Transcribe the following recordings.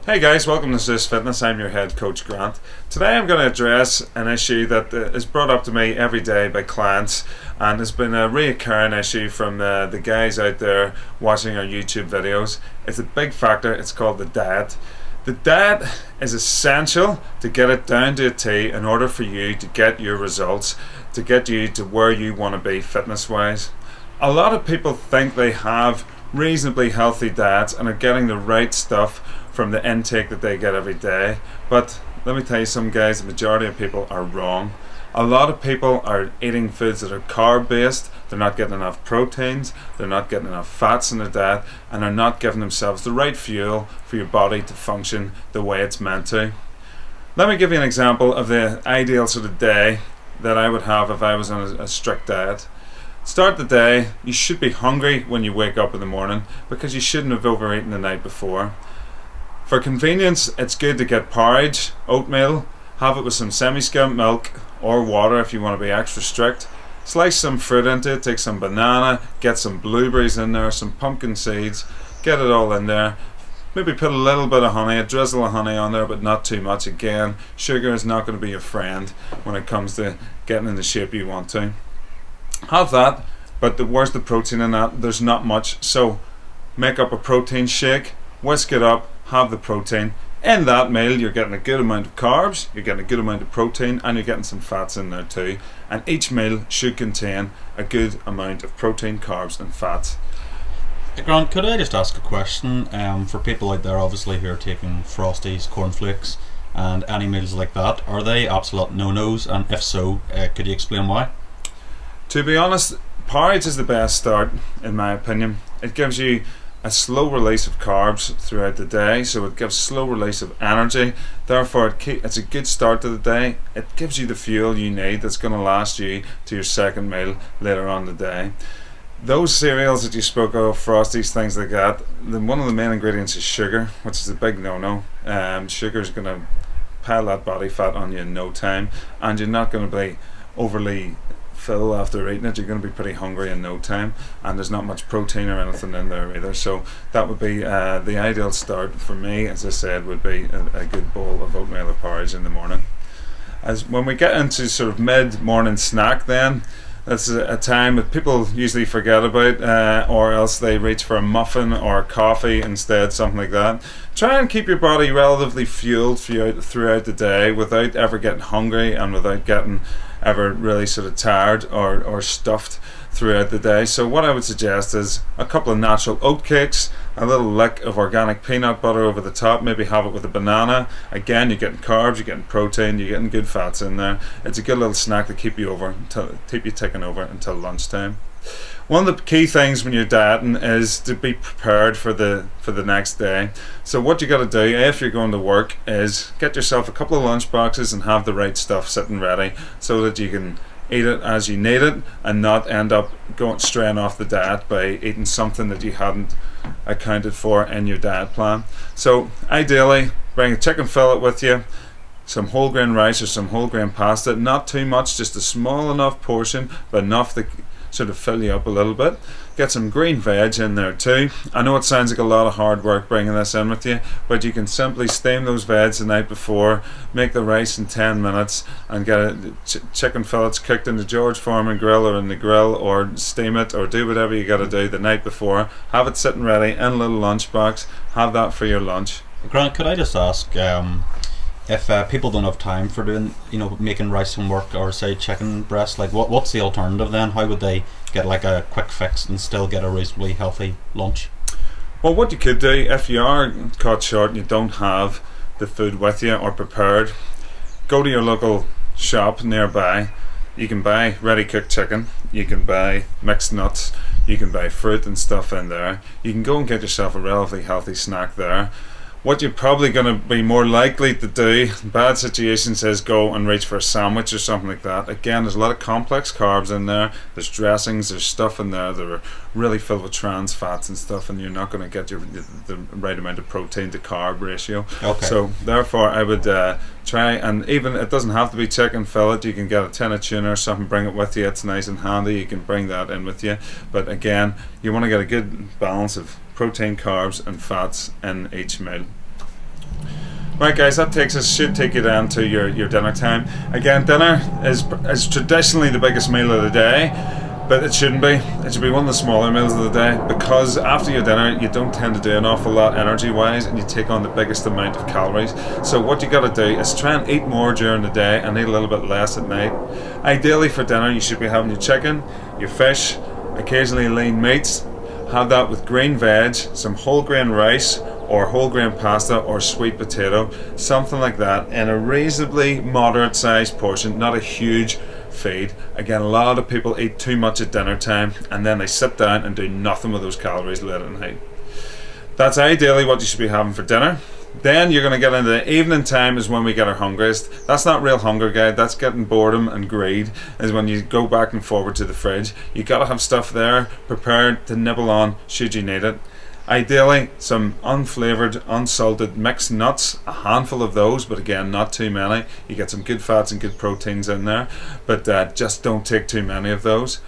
Hey guys, welcome to Zeus Fitness. I'm your head coach Grant. Today I'm going to address an issue that is brought up to me every day by clients, and it's been a reoccurring issue from the guys out there watching our YouTube videos. It's a big factor. It's called the diet. The diet is essential to get it down to a T in order for you to get your results, to get you to where you want to be fitness wise. A lot of people think they have reasonably healthy diets and are getting the right stuff from the intake that they get every day, but let me tell you something guys, the majority of people are wrong. A lot of people are eating foods that are carb based, they're not getting enough proteins, they're not getting enough fats in their diet, and are not giving themselves the right fuel for your body to function the way it's meant to. Let me give you an example of the ideal sort of day that I would have if I was on a strict diet. Start the day, you should be hungry when you wake up in the morning because you shouldn't have overeaten the night before. For convenience, it's good to get porridge, oatmeal, have it with some semi-skimmed milk or water if you want to be extra strict. Slice some fruit into it, take some banana, get some blueberries in there, some pumpkin seeds, get it all in there. Maybe put a little bit of honey, a drizzle of honey on there, but not too much. Again, sugar is not going to be your friend when it comes to getting in the shape you want to. Have that, but where's the protein in that? There's not much. So make up a protein shake, whisk it up, have the protein. In that meal you're getting a good amount of carbs, you're getting a good amount of protein, and you're getting some fats in there too. And each meal should contain a good amount of protein, carbs and fats. Grant, could I just ask a question for people out there obviously who are taking Frosties, cornflakes and any meals like that? Are they absolute no-nos, and if so, could you explain why? To be honest, porridge is the best start in my opinion. It gives you a slow release of carbs throughout the day, so it gives slow release of energy, therefore it's a good start to the day. It gives you the fuel you need that's going to last you to your second meal later on the day. Those cereals that you spoke of, Frosties, things like that, one of the main ingredients is sugar, which is a big no-no. Sugar is going to pile that body fat on you in no time, and you're not going to be overly full after eating it. You're going to be pretty hungry in no time, and there's not much protein or anything in there either. So that would be the ideal start for me, as I said, would be a good bowl of oatmeal or porridge in the morning. As when we get into sort of mid-morning snack, then that's a time that people usually forget about, or else they reach for a muffin or coffee instead, something like that. Try and keep your body relatively fueled throughout the day without ever getting hungry and without getting ever really sort of tired or stuffed throughout the day. So what I would suggest is a couple of natural oat cakes, a little lick of organic peanut butter over the top, maybe have it with a banana. Again, you're getting carbs, you're getting protein, you're getting good fats in there. It's a good little snack to keep you ticking over until lunchtime. One of the key things when you're dieting is to be prepared for the next day. So what you got to do if you're going to work is get yourself a couple of lunch boxes and have the right stuff sitting ready so that you can eat it as you need it and not end up straying off the diet by eating something that you hadn't accounted for in your diet plan. So ideally bring a chicken fillet with you, some whole grain rice or some whole grain pasta, not too much, just a small enough portion but enough to sort of fill you up a little bit. Get some green veg in there too. I know it sounds like a lot of hard work bringing this in with you, but you can simply steam those veg the night before, make the rice in 10 minutes and get chicken fillets cooked in the George Foreman grill or in the grill, or steam it, or do whatever you got to do the night before. Have it sitting ready in a little lunch box. Have that for your lunch. Grant, could I just ask, if people don't have time for doing, making rice and work, or say chicken breast, like what's the alternative then? How would they get like a quick fix and still get a reasonably healthy lunch? Well, what you could do if you are caught short and you don't have the food with you or prepared, go to your local shop nearby. You can buy ready cooked chicken, you can buy mixed nuts, you can buy fruit and stuff in there. You can go and get yourself a relatively healthy snack there. What you're probably going to be more likely to do in bad situations is go and reach for a sandwich or something like that. Again, there's a lot of complex carbs in there, there's dressings, there's stuff in there that are really filled with trans fats and stuff, and you're not going to get the right amount of protein to carb ratio. Okay. So therefore I would try, and even it doesn't have to be chicken fillet, you can get a tin of tuna or something, bring it with you, it's nice and handy, you can bring that in with you. But again, you want to get a good balance of protein, carbs and fats in each meal. Right guys, that should take you down to your dinner time. Again, dinner is traditionally the biggest meal of the day, but it shouldn't be. It should be one of the smaller meals of the day, because after your dinner you don't tend to do an awful lot energy wise, and you take on the biggest amount of calories. So what you got to do is try and eat more during the day and eat a little bit less at night. Ideally for dinner you should be having your chicken, your fish, occasionally lean meats. Have that with green veg, some whole grain rice or whole grain pasta or sweet potato, something like that, in a reasonably moderate sized portion, not a huge feed. Again, a lot of people eat too much at dinner time and then they sit down and do nothing with those calories late at night. That's ideally what you should be having for dinner. Then you're going to get into the evening time, is when we get our hungriest. That's not real hunger, guys. That's getting boredom and greed, is when you go back and forward to the fridge. You got to have stuff there prepared to nibble on should you need it. Ideally some unflavoured, unsalted mixed nuts, a handful of those, but again not too many. You get some good fats and good proteins in there, but just don't take too many of those.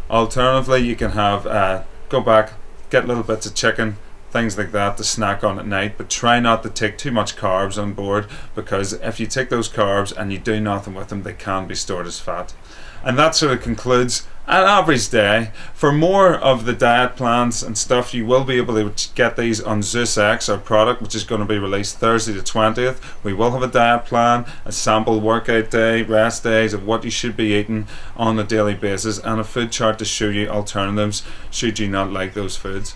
Alternatively, you can have go back, get little bits of chicken, things like that to snack on at night, but try not to take too much carbs on board, because if you take those carbs and you do nothing with them, they can be stored as fat. And that sort of concludes an average day. For more of the diet plans and stuff, you will be able to get these on Zeus X, our product, which is going to be released Thursday the 20th. We will have a diet plan, a sample workout day, rest days of what you should be eating on a daily basis, and a food chart to show you alternatives should you not like those foods.